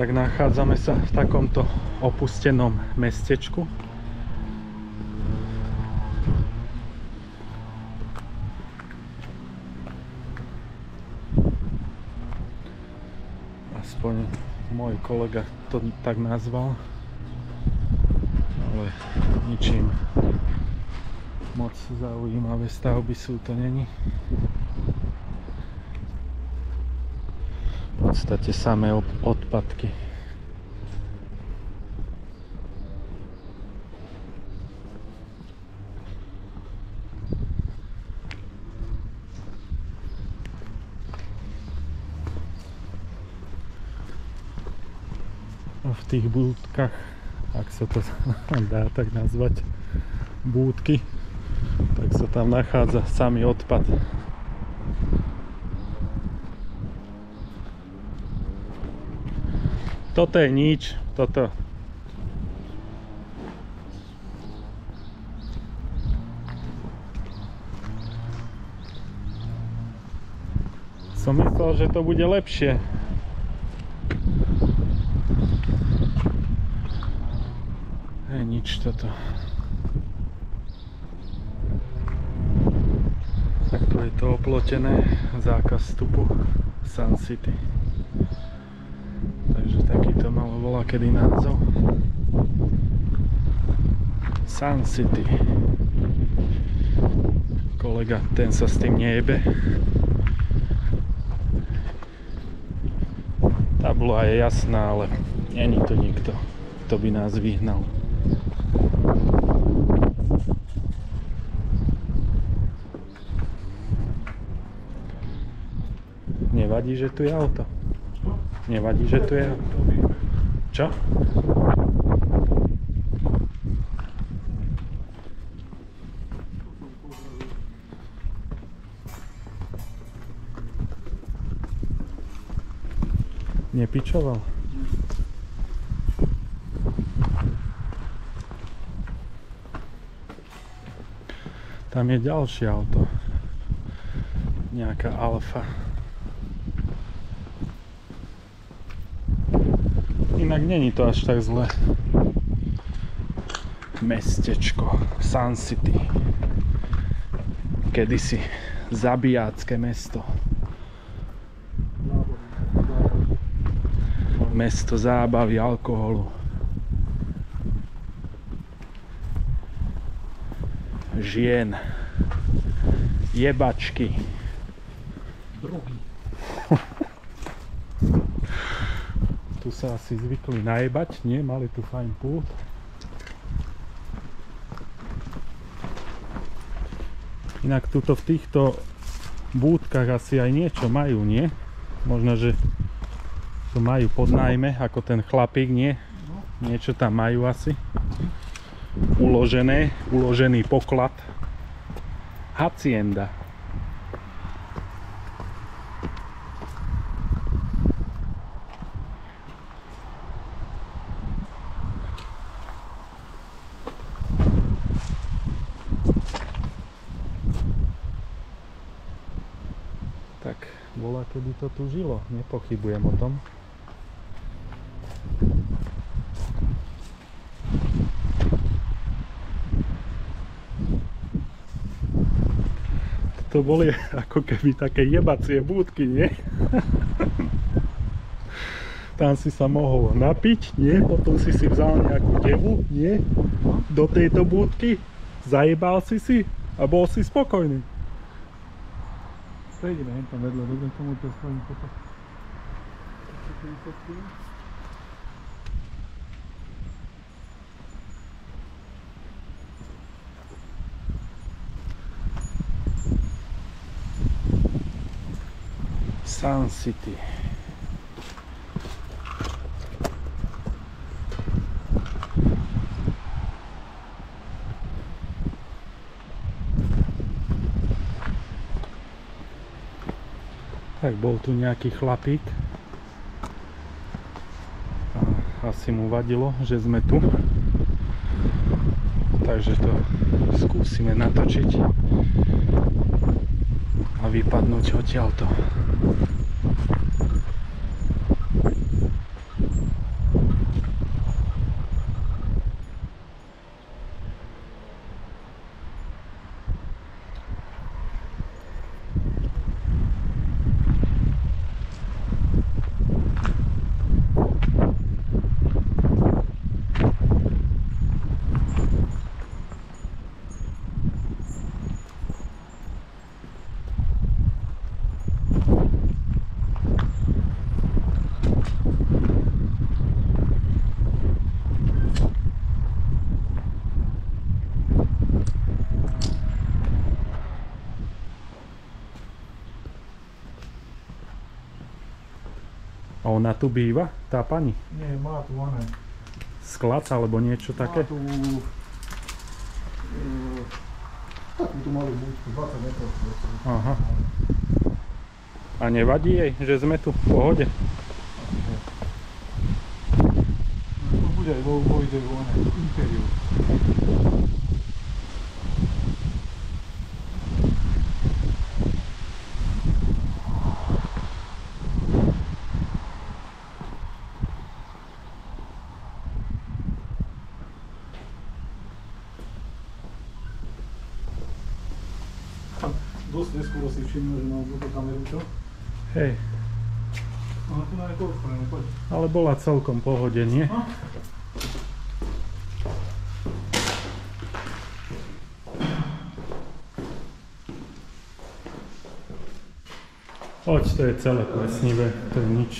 Tak nachádzame sa v takomto opustenom mestečku. Aspoň môj kolega to tak nazval, ale ničím moc zaujímavé stavby sú to není. V podstate samé odpadky. V tých búdkach, ak sa to dá tak nazvať, búdky, tak sa tam nachádza samý odpad. Toto je nič, toto. Som myslel, že to bude lepšie. Nič toto. Takto je to oplotené, zákaz vstupu Sun City. Takže takýto malo voľakedy názov. Sun City. Kolega, ten sa s tým nejebe. Tabula je jasná, ale není to nikto, kto by nás vyhnal. Nevadí, že tu je auto? Nevadí, že tu je auto? Čo? Nepičoval? Tam je ďalšie auto. Nejaká Alfa. Inak není to až tak zle. Mestečko Sun City. Kedysi zabijácké mesto. Mesto zábavy, alkoholu. Žien. Jebačky. Drogy. Tu sa asi zvykli najebať, nie? Mali tu fajn pult. Inak tuto v týchto búdkach asi aj niečo majú, nie? Možno, že to majú podnájme, ako ten chlapík, nie? Niečo tam majú asi. Uložený poklad. Hacienda. Tak, bola kedy to tu žilo, nepochybujem o tom. To boli ako keby také jebacie búdky, nie? Tam si sa mohol napiť, nie? Potom si vzal nejakú devu, nie? Do tejto búdky, zajebal si a bol si spokojný. Prejdeme hen tam vedľa, dobre tomu to spravím potom. Sun City. Tak bol tu nejaký chlapík a asi mu vadilo, že sme tu, takže to skúsime natočiť a vypadnúť odtiaľto. A ona tu býva, tá pani? Nie, má tu oné. Sklad alebo niečo také? Má tu takúto malú buďku, 20 metrov. Aha. A nevadí jej, že sme tu v pohode? To bude aj vojde v oné impériu. Dosť neskôr si všimnú, že mám túto kameru, čo? Hej, Ale tu na neko odporujeme, poď. ale bola celkom v pohode, nie? Poď, to je celé plesnivé, to je nič.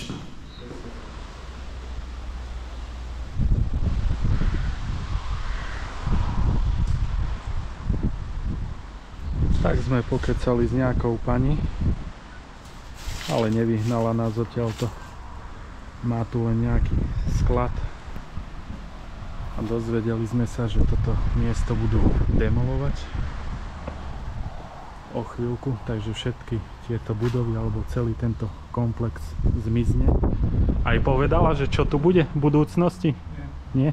Tak sme pokecali s nejakou pani, ale nevyhnala nás odtiaľto. Má tu len nejaký sklad a dozvedeli sme sa, že toto miesto budú demolovať o chvíľku, takže všetky tieto budovy alebo celý tento komplex zmizne. Aj povedala, že čo tu bude v budúcnosti? Nie?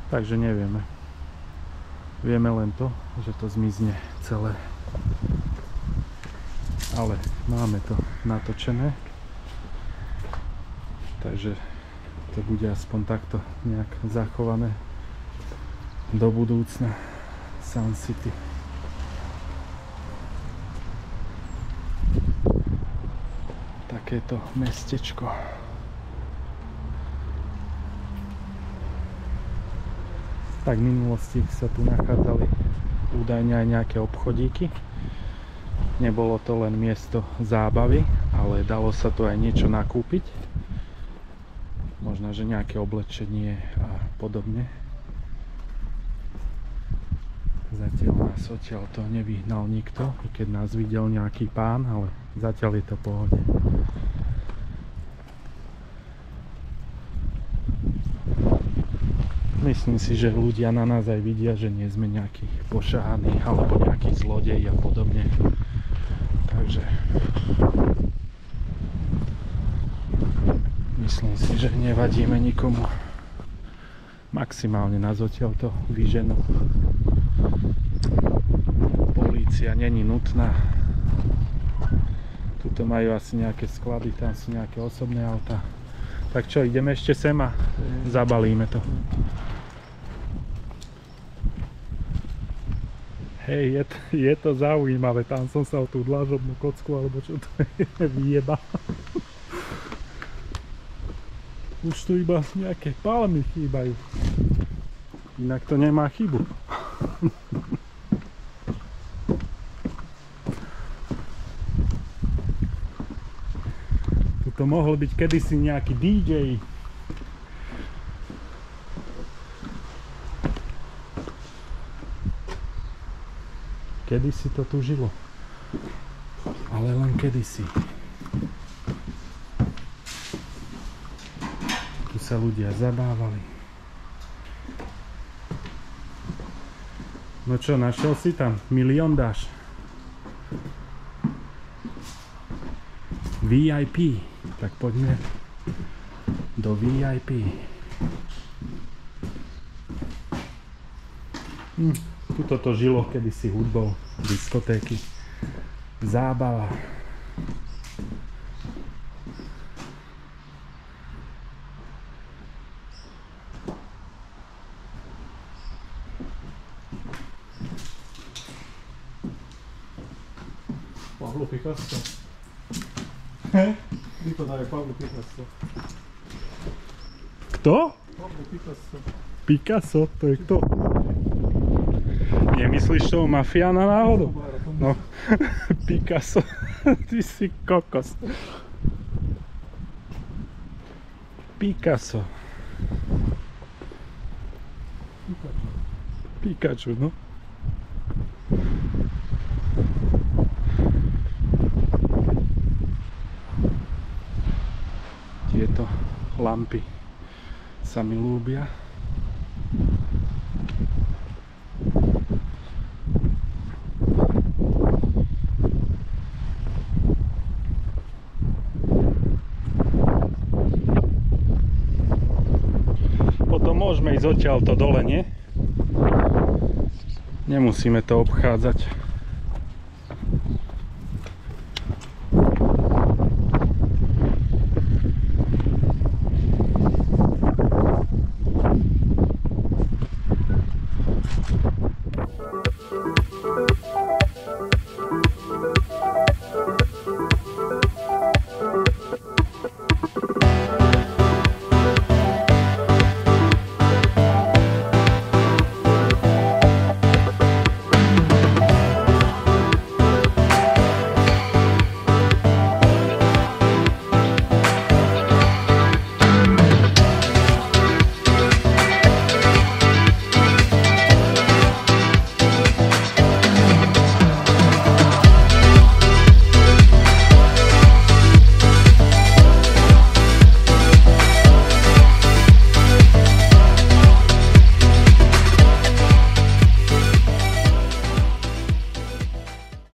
Takže nevieme. Vieme len to, že to zmizne celé. Ale máme to natočené. Takže to bude aspoň takto nejak zachované do budúcna. Sun City. Takéto mestečko. Tak v minulosti sa tu nachádzali údajne aj nejaké obchodíky. Nebolo to len miesto zábavy, ale dalo sa tu aj niečo nakúpiť. Možno, že nejaké oblečenie a podobne. Zatiaľ nás odtiaľ to nevyhnal nikto, i keď nás videl nejaký pán, ale zatiaľ je to v pohode. Myslím si, že ľudia na nás aj vidia, že nie sme nejakí pošahaní alebo nejakí zlodeji a podobne. Takže myslím si, že nevadíme nikomu. Maximálne nás odtiaľto vyženú. Polícia není nutná. Tuto majú asi nejaké sklady, tam sú nejaké osobné autá. Tak čo, ideme ešte sem a zabalíme to. Hej, je to zaujímavé, tam som sa o tú dlažobnú kocku, alebo čo to je, vyjebal. Už tu iba nejaké palmy chýbajú. Inak to nemá chybu. Tuto mohol byť kedysi nejaký DJ. Kedysi to tu žilo, ale len kedysi. Tu sa ľudia zabávali. No čo, našiel si tam? Milión dáš? VIP. Tak poďme do VIP. Tuto to žilo kedysi hudbou, diskotéky, zábava. Pablo Picasso. Vypadá je Pablo Picasso. Kto? Pablo Picasso. Picasso? To je kto? Nemyslíš toho mafiána náhodou? No, Picasso, ty si kokos. Picasso. Pikachu, no. lampy sa mi ľúbia. Potom môžeme ísť odtiaľto dole, nie? Nemusíme to obchádzať.